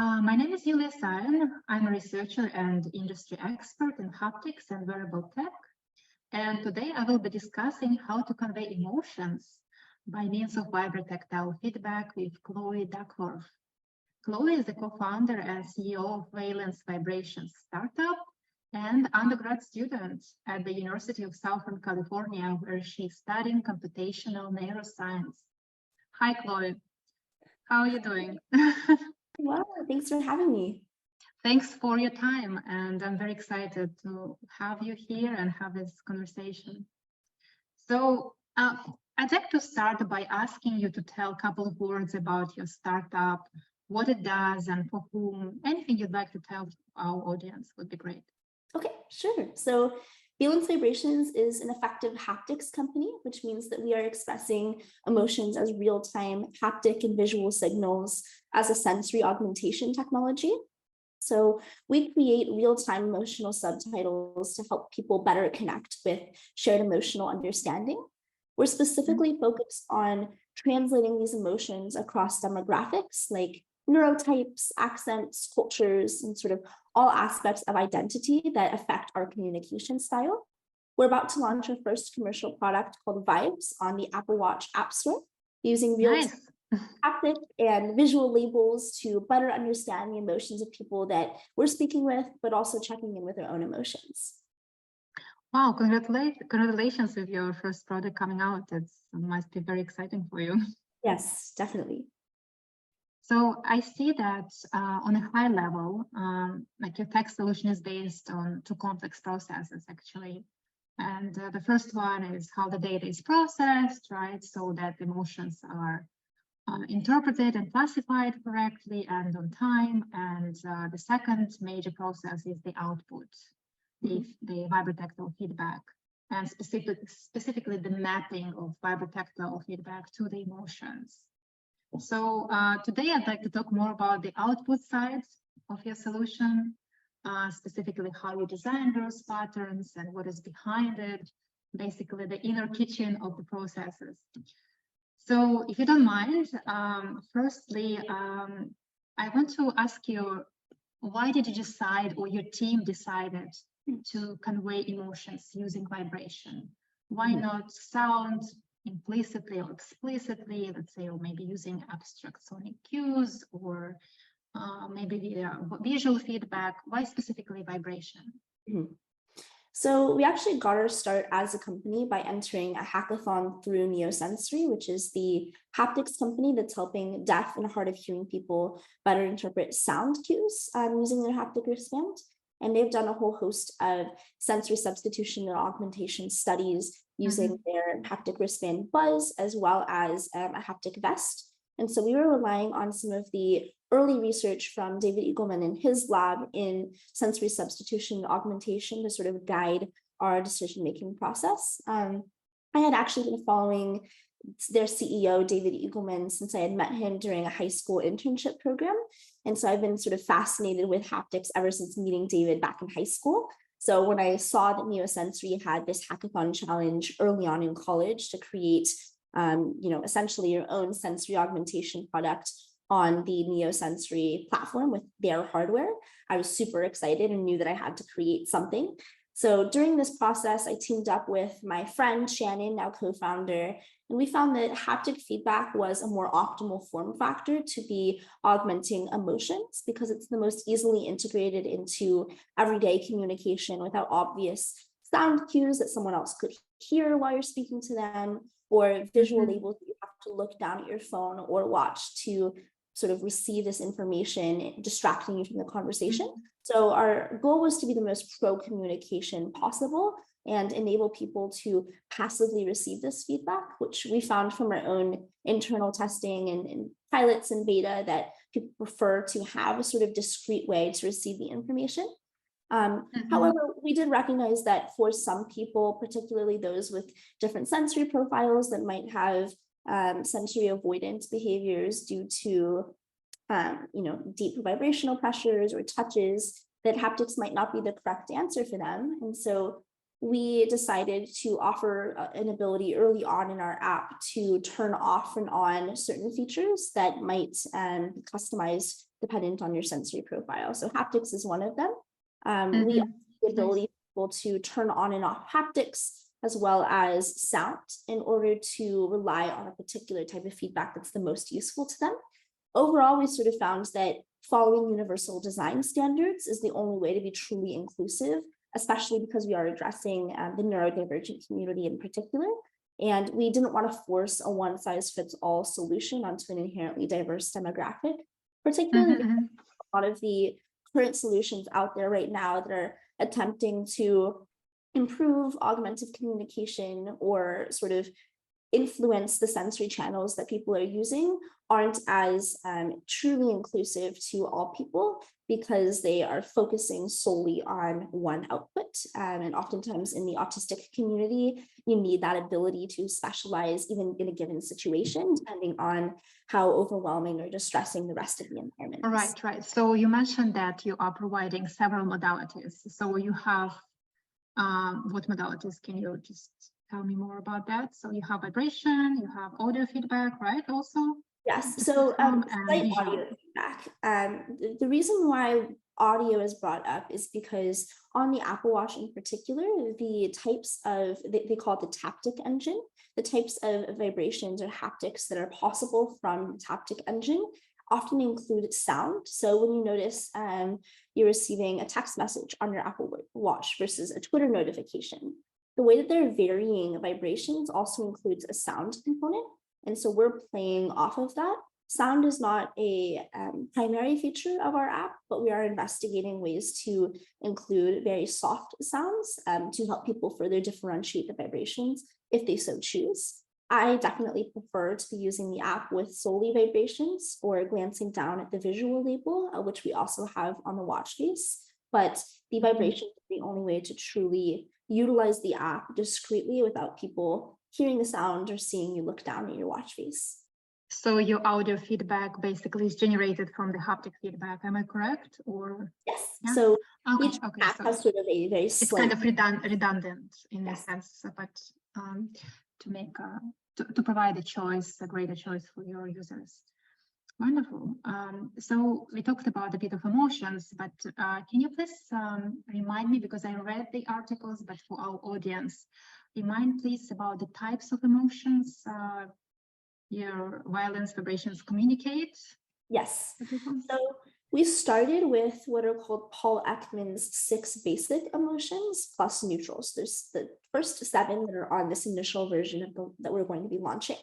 My name is Yulia Sion. I'm a researcher and industry expert in haptics and wearable tech. And today I will be discussing how to convey emotions by means of vibrotactile feedback with Chloe Duckworth. Chloe is the co-founder and CEO of Valence Vibrations startup and undergrad student at the University of Southern California, where she's studying computational neuroscience. Hi, Chloe. How are you doing? Wow, thanks for having me. Thanks for your time, and I'm very excited to have you here and have this conversation. So I'd like to start by asking you to tell a couple of words about your startup, what it does, and for whom. Anything you'd like to tell our audience would be great. Okay, sure. So Valence Vibrations is an effective haptics company, which means that we are expressing emotions as real-time haptic and visual signals as a sensory augmentation technology. So we create real-time emotional subtitles to help people better connect with shared emotional understanding. We're specifically focused on translating these emotions across demographics like neurotypes, accents, cultures, and sort of all aspects of identity that affect our communication style. We're about to launch our first commercial product called Vibes on the Apple Watch App Store, using real-time haptic and visual labels to better understand the emotions of people that we're speaking with, but also checking in with their own emotions. Wow, congratulations with your first product coming out. It must be very exciting for you. Yes, definitely. So I see that on a high level, like your tech solution is based on two complex processes, actually. And the first one is how the data is processed, right? So that emotions are interpreted and classified correctly and on time. And the second major process is the output, the vibrotactile feedback, and specifically the mapping of vibrotactile feedback to the emotions. So today I'd like to talk more about the output side of your solution, specifically how you design those patterns and what is behind it, basically the inner kitchen of the processes. So if you don't mind, firstly, I want to ask you, why did you decide, or your team decided, to convey emotions using vibration? Why not sound implicitly or explicitly, let's say, or maybe using abstract sonic cues, or maybe visual feedback? Why specifically vibration? So we actually got our start as a company by entering a hackathon through Neosensory, which is the haptics company that's helping deaf and hard of hearing people better interpret sound cues using their haptic wristband. And they've done a whole host of sensory substitution and augmentation studies using their haptic wristband Buzz, as well as a haptic vest. And so we were relying on some of the early research from David Eagleman in his lab in sensory substitution and augmentation to sort of guide our decision-making process. I had actually been following their CEO, David Eagleman, since I had met him during a high school internship program. And so I've been sort of fascinated with haptics ever since meeting David back in high school. So when I saw that Neosensory had this hackathon challenge early on in college to create, essentially your own sensory augmentation product on the Neosensory platform with their hardware, I was super excited and knew that I had to create something. So during this process, I teamed up with my friend Shannon, now co-founder, and we found that haptic feedback was a more optimal form factor to be augmenting emotions because it's the most easily integrated into everyday communication without obvious sound cues that someone else could hear while you're speaking to them, or visual labels that you have to look down at your phone or watch to sort of receive this information, distracting you from the conversation. So our goal was to be the most pro communication possible and enable people to passively receive this feedback, which we found from our own internal testing and pilots and beta that people prefer to have a sort of discrete way to receive the information. However, we did recognize that for some people, particularly those with different sensory profiles that might have sensory avoidance behaviors due to deep vibrational pressures or touches, that haptics might not be the correct answer for them. And so we decided to offer an ability early on in our app to turn off and on certain features that might be customized dependent on your sensory profile. So haptics is one of them. We have the ability for people to turn on and off haptics as well as sound in order to rely on a particular type of feedback that's the most useful to them. Overall, we sort of found that following universal design standards is the only way to be truly inclusive, especially because we are addressing the neurodivergent community in particular. And we didn't want to force a one-size-fits-all solution onto an inherently diverse demographic, particularly because a lot of the current solutions out there right now that are attempting to improve augmented communication or sort of influence the sensory channels that people are using aren't as truly inclusive to all people because they are focusing solely on one output. And oftentimes in the autistic community, you need that ability to specialize even in a given situation, depending on how overwhelming or distressing the rest of the environment is. Right. So you mentioned that you are providing several modalities. So you have, what modalities? Can you just tell me more about that? So you have vibration, you have audio feedback, right? Also. Yes, so slight audio feedback. The reason why audio is brought up is because on the Apple Watch in particular, the types of, they call it the haptic engine, the types of vibrations or haptics that are possible from the haptic engine often include sound. So when you notice you're receiving a text message on your Apple Watch versus a Twitter notification, the way that they're varying vibrations also includes a sound component. And so we're playing off of that. Sound is not a primary feature of our app, but we are investigating ways to include very soft sounds to help people further differentiate the vibrations if they so choose. I definitely prefer to be using the app with solely vibrations or glancing down at the visual label, which we also have on the watch face. But the vibrations are the only way to truly utilize the app discreetly without people hearing the sound or seeing you look down at your watch face. So your audio feedback basically is generated from the haptic feedback. Am I correct? Or yes. Yeah? So Okay, each app has sort of a very it's kind of redundant in a sense, but to make to provide a choice, a greater choice for your users. Wonderful. So we talked about a bit of emotions, but can you please remind me, because I read the articles, but for our audience, remind please about the types of emotions your Valence Vibrations communicate? Yes. So we started with what are called Paul Ekman's 6 basic emotions plus neutrals. There's the first 7 that are on this initial version of that we're going to be launching.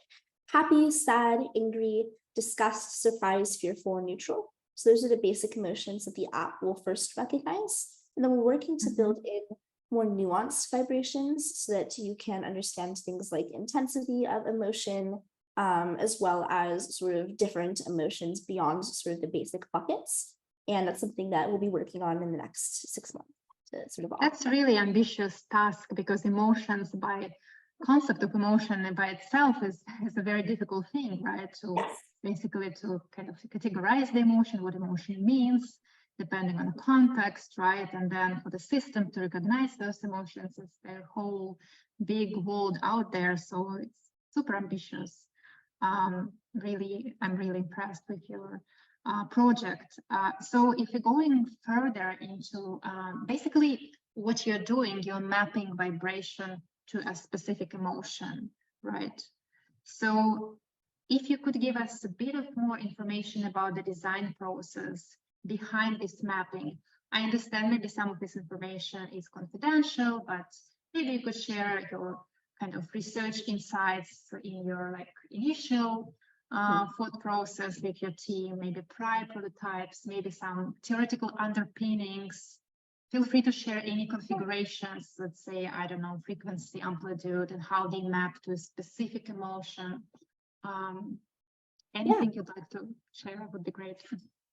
Happy, sad, angry, disgust, surprise, fearful, and neutral. So those are the basic emotions that the app will first recognize. And then we're working to build in more nuanced vibrations so that you can understand things like intensity of emotion, as well as sort of different emotions beyond sort of the basic buckets. And that's something that we'll be working on in the next 6 months. To sort of That's really ambitious task, because emotions, by concept of emotion by itself is a very difficult thing, right? To basically to kind of categorize the emotion, what emotion means, depending on the context, right? And then for the system to recognize those emotions, it's a whole big world out there. So it's super ambitious. Really, I'm really impressed with your project. So if you're going further into basically what you're doing, you're mapping vibration to a specific emotion, right? So if you could give us a bit of more information about the design process behind this mapping. I understand maybe some of this information is confidential, but maybe you could share your kind of research insights in your like initial thought process with your team, maybe prior prototypes, maybe some theoretical underpinnings. Feel free to share any configurations, let's say, I don't know, frequency, amplitude, and how they map to a specific emotion. Anything you'd like to share would be great.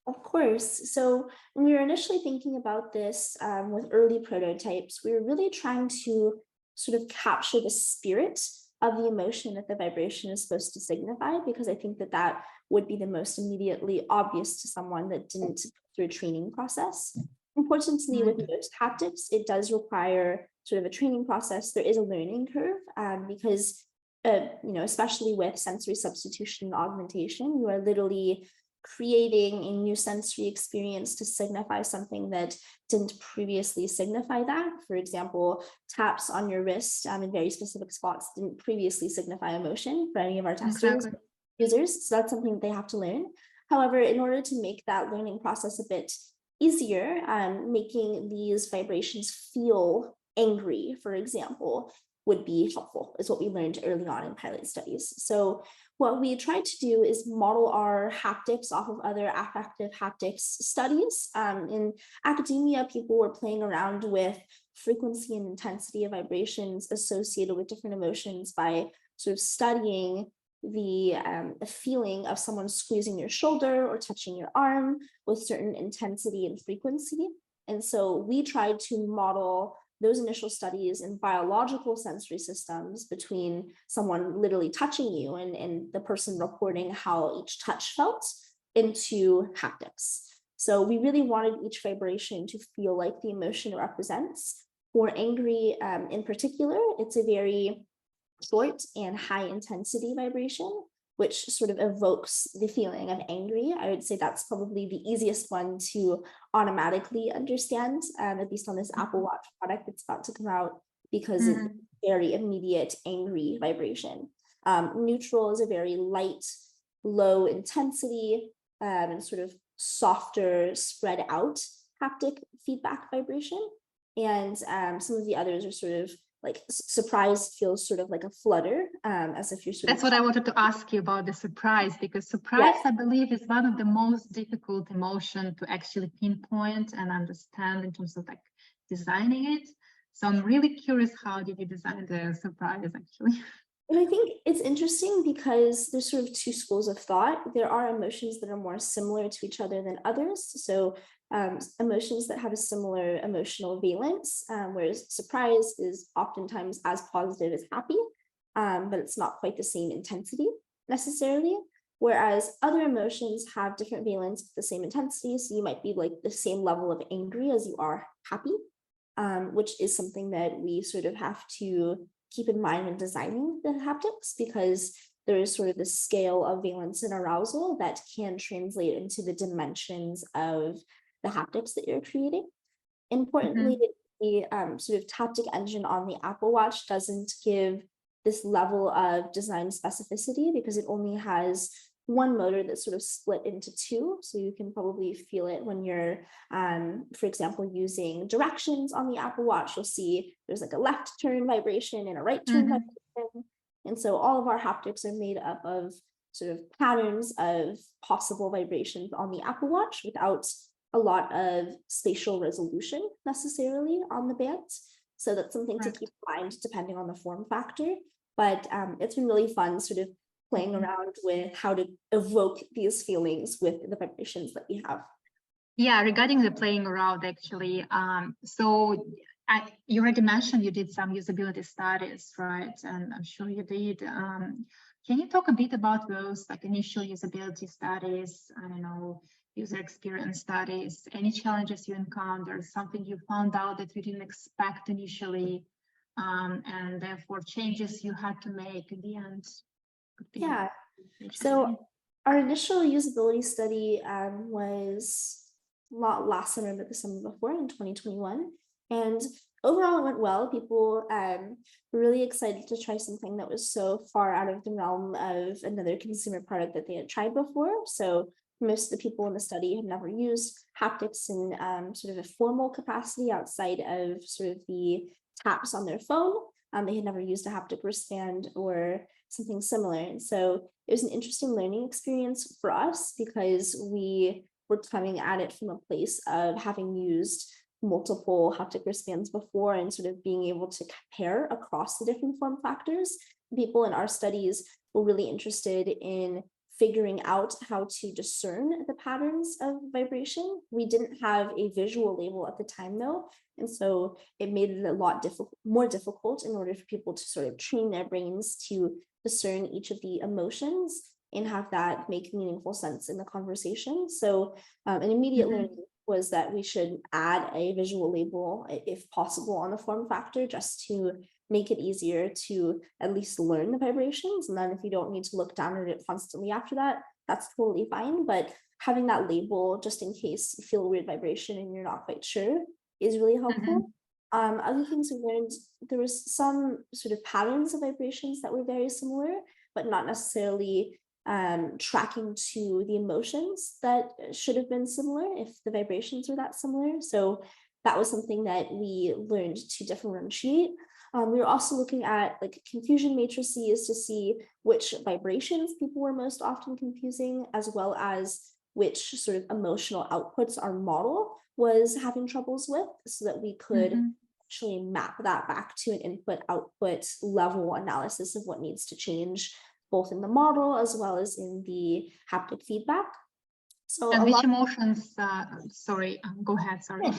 Of course. So when we were initially thinking about this with early prototypes, we were really trying to sort of capture the spirit of the emotion that the vibration is supposed to signify, because I think that that would be the most immediately obvious to someone that didn't go through a training process. Importantly, with Right. haptics, it does require sort of a training process. There is a learning curve because, especially with sensory substitution and augmentation, you are literally creating a new sensory experience to signify something that didn't previously signify that. For example, taps on your wrist in very specific spots didn't previously signify emotion for any of our testers, Exactly. users. So that's something that they have to learn. However, in order to make that learning process a bit easier, making these vibrations feel angry, for example, would be helpful, is what we learned early on in pilot studies. So what we tried to do is model our haptics off of other affective haptics studies. In academia, people were playing around with frequency and intensity of vibrations associated with different emotions by sort of studying the feeling of someone squeezing your shoulder or touching your arm with certain intensity and frequency. And so we tried to model those initial studies in biological sensory systems between someone literally touching you and the person reporting how each touch felt into haptics. So we really wanted each vibration to feel like the emotion it represents. For angry in particular, it's a very short and high intensity vibration, which sort of evokes the feeling of angry. I would say that's probably the easiest one to automatically understand, at least on this Apple Watch product that's about to come out, because it's very immediate angry vibration. Neutral is a very light, low intensity, and sort of softer, spread out haptic feedback vibration. And some of the others are sort of like surprise feels sort of like a flutter, as if you're sort That's of. what I wanted to ask you about, the surprise, because surprise, Yeah. I believe, is one of the most difficult emotion to actually pinpoint and understand in terms of like designing it. So I'm really curious, how did you design the surprise actually? And I think it's interesting because there's sort of two schools of thought. There are emotions that are more similar to each other than others. So emotions that have a similar emotional valence, whereas surprise is oftentimes as positive as happy, but it's not quite the same intensity necessarily. Whereas other emotions have different valence but the same intensity. So you might be like the same level of angry as you are happy, which is something that we sort of have to keep in mind when designing the haptics, because there is sort of the scale of valence and arousal that can translate into the dimensions of the haptics that you're creating. Importantly, the sort of haptic engine on the Apple Watch doesn't give this level of design specificity because it only has one motor that's sort of split into two. So you can probably feel it when you're, for example, using directions on the Apple Watch. You'll see there's like a left turn vibration and a right turn vibration. And so all of our haptics are made up of sort of patterns of possible vibrations on the Apple Watch without a lot of spatial resolution necessarily on the bands. So that's something to keep in mind depending on the form factor. But it's been really fun sort of playing around with how to evoke these feelings with the vibrations that we have. Yeah, regarding the playing around, actually, so you already mentioned you did some usability studies, right? And I'm sure you did. Can you talk a bit about those, like initial usability studies? I don't know, user experience studies, any challenges you encountered, something you found out that you didn't expect initially, and therefore changes you had to make in the end? Yeah. So our initial usability study was not last summer, but the summer before in 2021. And overall, it went well. People were really excited to try something that was so far out of the realm of another consumer product that they had tried before. So most of the people in the study had never used haptics in sort of a formal capacity outside of sort of the taps on their phone. They had never used a haptic wristband or something similar. And so it was an interesting learning experience for us because we were coming at it from a place of having used multiple haptic wristbands before and sort of being able to compare across the different form factors. People in our studies were really interested in figuring out how to discern the patterns of vibration. We didn't have a visual label at the time though, and so it made it a lot more difficult in order for people to sort of train their brains to discern each of the emotions and have that make meaningful sense in the conversation. So an immediate learning was that we should add a visual label, if possible, on the form factor, just to make it easier to at least learn the vibrations. And then if you don't need to look down at it constantly after that, that's totally fine. But having that label, just in case you feel a weird vibration and you're not quite sure, is really helpful. Other things we learned, there was some sort of patterns of vibrations that were very similar, but not necessarily tracking to the emotions that should have been similar if the vibrations were that similar. So that was something that we learned to differentiate. We were also looking at like confusion matrices to see which vibrations people were most often confusing, as well as which sort of emotional outputs our model was having troubles with, so that we could actually map that back to an input-output level analysis of what needs to change, both in the model as well as in the haptic feedback. So and which emotions, sorry, go ahead, sorry.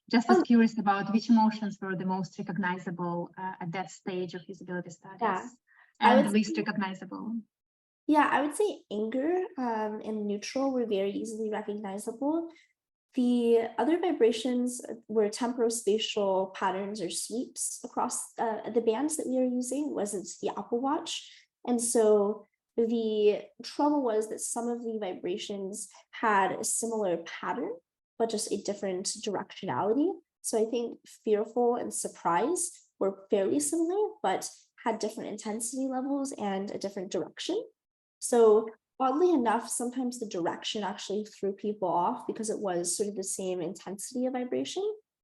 Just as curious about which emotions were the most recognizable at that stage of usability studies, and least recognizable. Yeah, I would say anger and neutral were very easily recognizable. The other vibrations were temporospatial patterns or sweeps across the bands that we were using, wasn't the Apple Watch. And so the trouble was that some of the vibrations had a similar pattern, but just a different directionality. So I think fearful and surprise were fairly similar, but had different intensity levels and a different direction. So oddly enough, sometimes the direction actually threw people off because it was sort of the same intensity of vibration.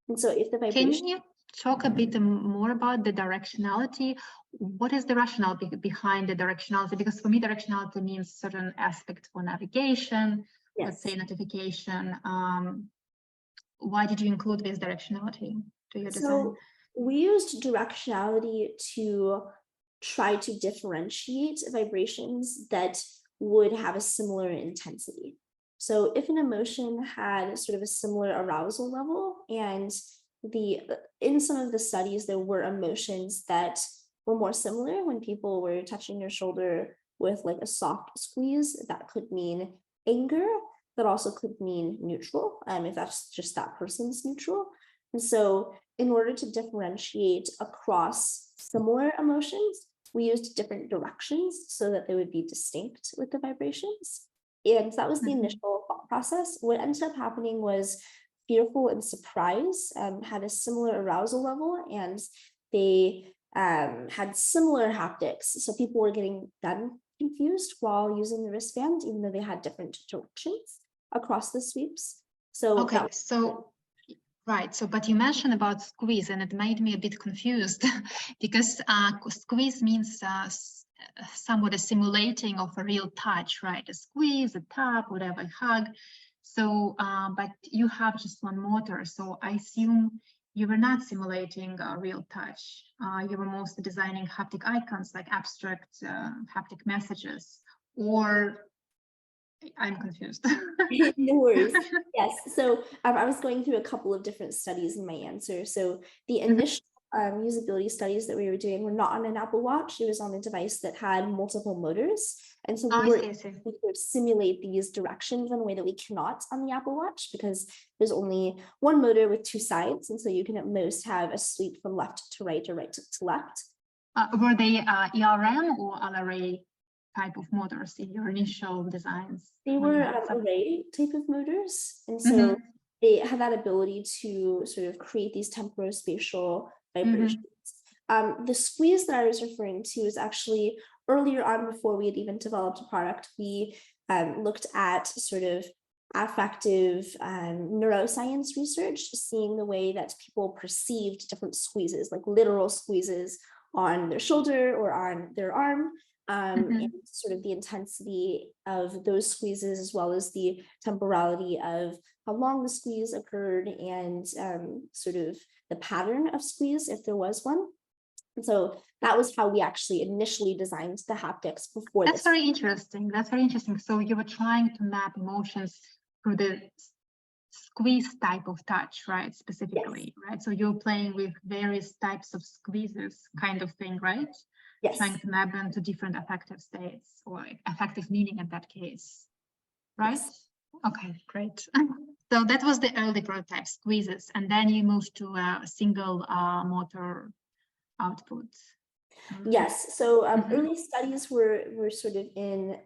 And so if the vibration— Can you talk a bit more about the directionality? What is the rationale behind the directionality? Because for me, directionality means certain aspect for navigation, let's say notification. Why did you include this directionality to your design? So we used directionality to try to differentiate vibrations that would have a similar intensity. So if an emotion had sort of a similar arousal level, and in some of the studies, there were emotions that were more similar when people were touching your shoulder with like a soft squeeze, that could mean anger, that also could mean neutral, if that's just that person's neutral. And so in order to differentiate across similar emotions, we used different directions so that they would be distinct with the vibrations. And that was the initial thought process. What ended up happening was fearful and surprise had a similar arousal level, and they had similar haptics. So people were getting them confused while using the wristband, even though they had different directions across the sweeps. So okay, right. So, but you mentioned about squeeze, and it made me a bit confused because squeeze means somewhat a simulating of a real touch, right? A squeeze, a tap, whatever, a hug. So, but you have just one motor. So I assume you were not simulating a real touch. You were mostly designing haptic icons like abstract haptic messages, or I'm confused. No worries. Yes. So I was going through a couple of different studies in my answer. So the initial usability studies that we were doing were not on an Apple Watch. It was on a device that had multiple motors. And so we could simulate these directions in a way that we cannot on the Apple Watch, because there's only one motor with two sides. And so you can at most have a sweep from left to right or right to left. Were they ERM or LRA type of motors in your initial designs? They were array type of motors. And so they had that ability to sort of create these temporospatial vibrations. The squeeze that I was referring to is actually earlier on, before we had even developed a product. We looked at sort of affective neuroscience research, seeing the way that people perceived different squeezes, like literal squeezes on their shoulder or on their arm. And sort of the intensity of those squeezes, as well as the temporality of how long the squeeze occurred, and sort of the pattern of squeeze, if there was one. And so that was how we actually initially designed the haptics before. That's very interesting. That's very interesting. So you were trying to map emotions through the squeeze type of touch, right? Specifically, right? So you're playing with various types of squeezes, kind of thing, right? Yes. Trying to map them to different affective states, or affective meaning in that case, right? Yes. Okay, great. So that was the early prototype squeezes, and then you moved to a single motor output. Yes, so Mhm. early studies were sort of in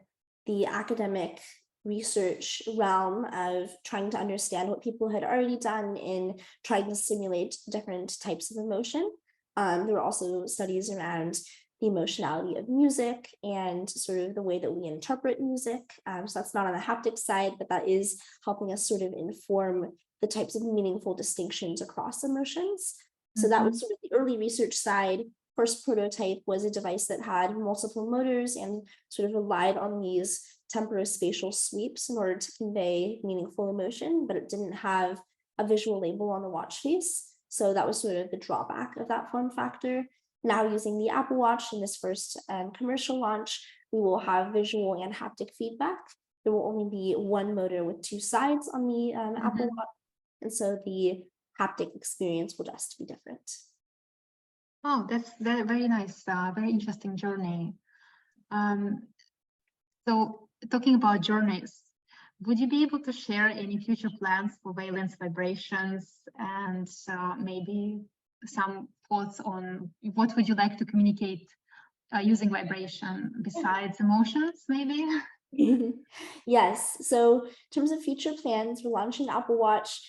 the academic research realm of trying to understand what people had already done in trying to simulate different types of emotion. There were also studies around the emotionality of music and sort of the way that we interpret music. So that's not on the haptic side, but that is helping us sort of inform the types of meaningful distinctions across emotions. So that was sort of the early research side. First prototype was a device that had multiple motors and sort of relied on these temporospatial sweeps in order to convey meaningful emotion, but it didn't have a visual label on the watch face. So that was sort of the drawback of that form factor. Now using the Apple Watch in this first commercial launch, we will have visual and haptic feedback. There will only be one motor with two sides on the Apple Watch. And so the haptic experience will just be different. Oh, that's very nice, very interesting journey. So talking about journeys, would you be able to share any future plans for Valence Vibrations and maybe some thoughts on what would you like to communicate using vibration besides emotions, maybe? Yes, so in terms of future plans, we're launching Apple Watch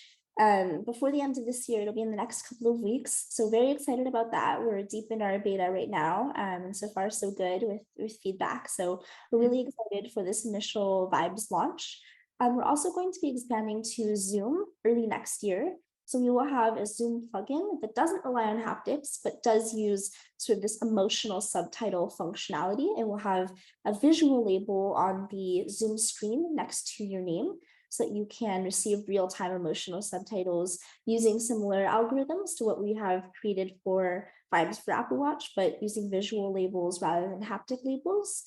before the end of this year. It'll be in the next couple of weeks. So very excited about that. We're deep in our beta right now. And so far so good with feedback. So we're really excited for this initial Vibes launch. We're also going to be expanding to Zoom early next year. So we will have a Zoom plugin that doesn't rely on haptics, but does use sort of this emotional subtitle functionality. It will have a visual label on the Zoom screen next to your name so that you can receive real-time emotional subtitles using similar algorithms to what we have created for Vibes for Apple Watch, but using visual labels rather than haptic labels.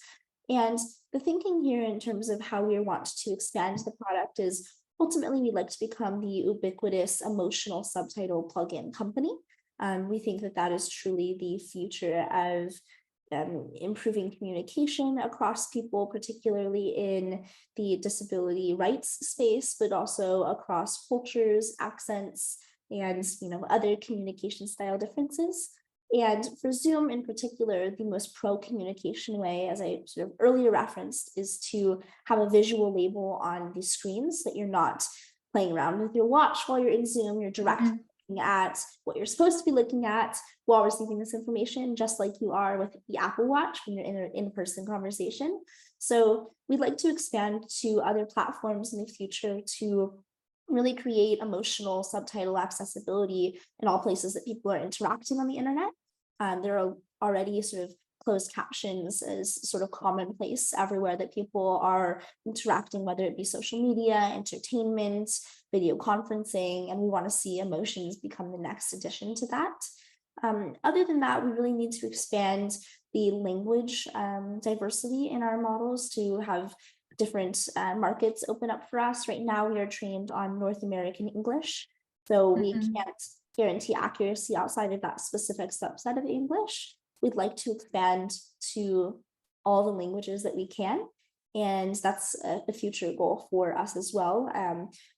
And the thinking here in terms of how we want to expand the product is ultimately we'd like to become the ubiquitous emotional subtitle plugin company. We think that that is truly the future of improving communication across people, particularly in the disability rights space, but also across cultures, accents, and other communication style differences. And for Zoom in particular, the most pro-communication way, as I sort of earlier referenced, is to have a visual label on the screens that you're not playing around with your watch while you're in Zoom. You're directly looking at what you're supposed to be looking at while receiving this information, just like you are with the Apple Watch when you're in an in-person conversation. So we'd like to expand to other platforms in the future to really create emotional subtitle accessibility in all places that people are interacting on the internet. There are already sort of closed captions as sort of commonplace everywhere that people are interacting, whether it be social media, entertainment, video conferencing, and we want to see emotions become the next addition to that. Other than that, we really need to expand the language diversity in our models to have different markets open up for us. Right now, we are trained on North American English, so we can't guarantee accuracy outside of that specific subset of English. We'd like to expand to all the languages that we can, and that's a future goal for us as well.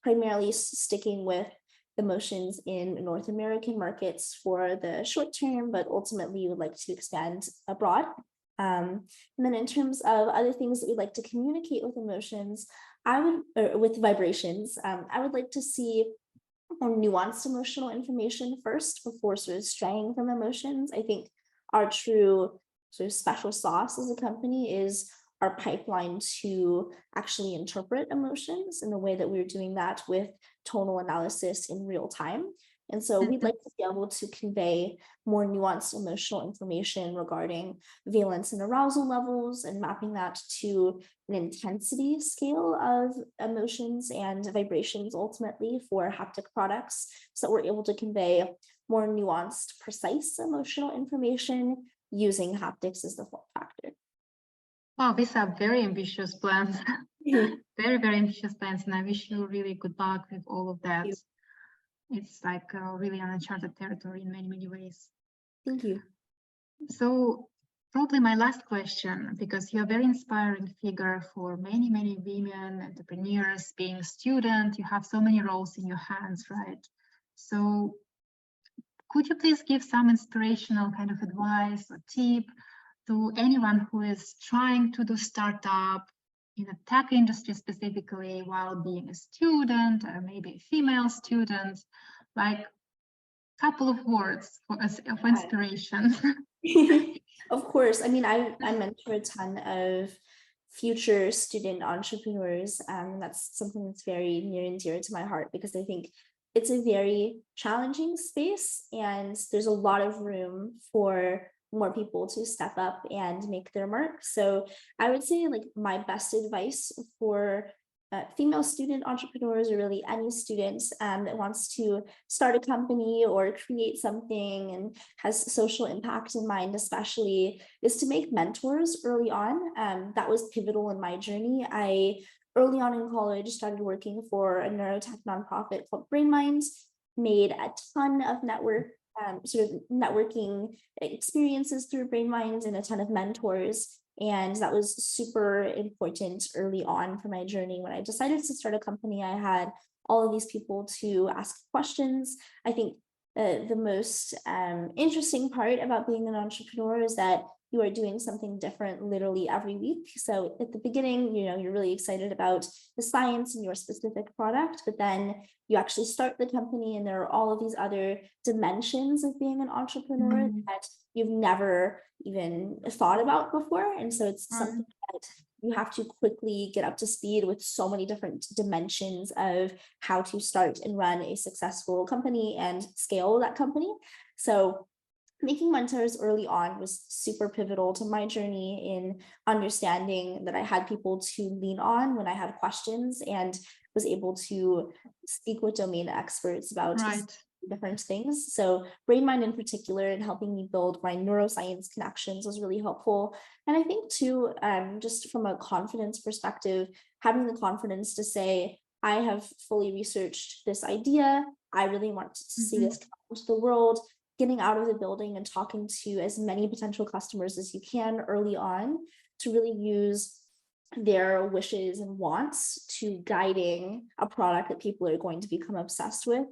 Primarily sticking with emotions in North American markets for the short term, but ultimately we would like to expand abroad. And then in terms of other things that we'd like to communicate with emotions, with vibrations, I would like to see more nuanced emotional information first before sort of straying from emotions. I think our true sort of special sauce as a company is our pipeline to actually interpret emotions in the way that we're doing that with tonal analysis in real time. And so we'd like to be able to convey more nuanced emotional information regarding valence and arousal levels and mapping that to an intensity scale of emotions and vibrations ultimately for haptic products, so that we're able to convey more nuanced, precise emotional information using haptics as the form factor. Wow, these are very ambitious plans. Very, very ambitious plans, and I wish you really good luck with all of that. It's like really uncharted territory in many, many ways. Thank you. So probably my last question, because you're a very inspiring figure for many, many women entrepreneurs. Being a student, you have so many roles in your hands, right? So could you please give some inspirational kind of advice or tip to anyone who is trying to do startup in the tech industry specifically while being a student or maybe a female student, like a couple of words of inspiration? Of course. I mean, I mentor a ton of future student entrepreneurs. That's something that's very near and dear to my heart because I think it's a very challenging space and there's a lot of room for more people to step up and make their mark. So I would say like my best advice for female student entrepreneurs or really any student that wants to start a company or create something and has social impact in mind, especially, is to make mentors early on. That was pivotal in my journey. Early on in college, started working for a neurotech nonprofit called BrainMind, made a ton of sort of networking experiences through BrainMind and a ton of mentors. And that was super important early on for my journey. When I decided to start a company, I had all of these people to ask questions. I think the most interesting part about being an entrepreneur is that you are doing something different literally every week. So at the beginning, you're really excited about the science and your specific product, but then you actually start the company and there are all of these other dimensions of being an entrepreneur that you've never even thought about before. And so it's something that you have to quickly get up to speed with so many different dimensions of how to start and run a successful company and scale that company. So making mentors early on was super pivotal to my journey in understanding that I had people to lean on when I had questions and was able to speak with domain experts about different things. So BrainMind in particular and helping me build my neuroscience connections was really helpful. And I think too, just from a confidence perspective, having the confidence to say, I have fully researched this idea. I really want to see this come into the world. Getting out of the building and talking to as many potential customers as you can early on to really use their wishes and wants to guiding a product that people are going to become obsessed with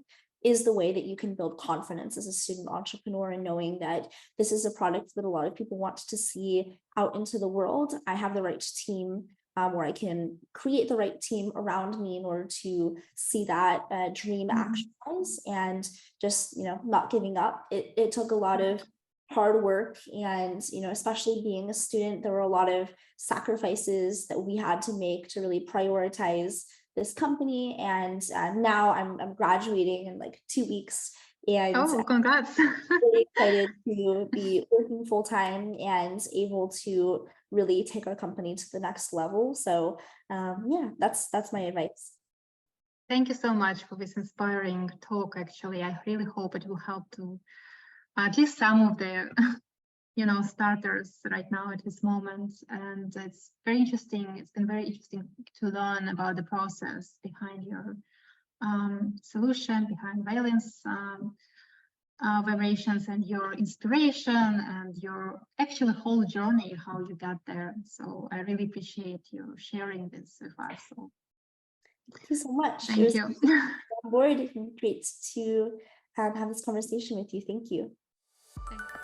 is the way that you can build confidence as a student entrepreneur and knowing that this is a product that a lot of people want to see out into the world. I have the right team where I can create the right team around me in order to see that dream actualize and just, not giving up. It took a lot of hard work and, especially being a student, there were a lot of sacrifices that we had to make to really prioritize this company. And now I'm graduating in like 2 weeks. And congrats. I'm really excited to be working full time and able to really take our company to the next level. So yeah, that's my advice. Thank you so much for this inspiring talk. Actually, I really hope it will help to at least some of the starters right now at this moment. And it's very interesting. It's been very interesting to learn about the process behind your solution, behind Valence Vibrations, and your inspiration and your actual whole journey, how you got there. So I really appreciate you sharing this with us. So thank you so much. Thank you. On board. Great to have this conversation with you. Thank you. Thanks.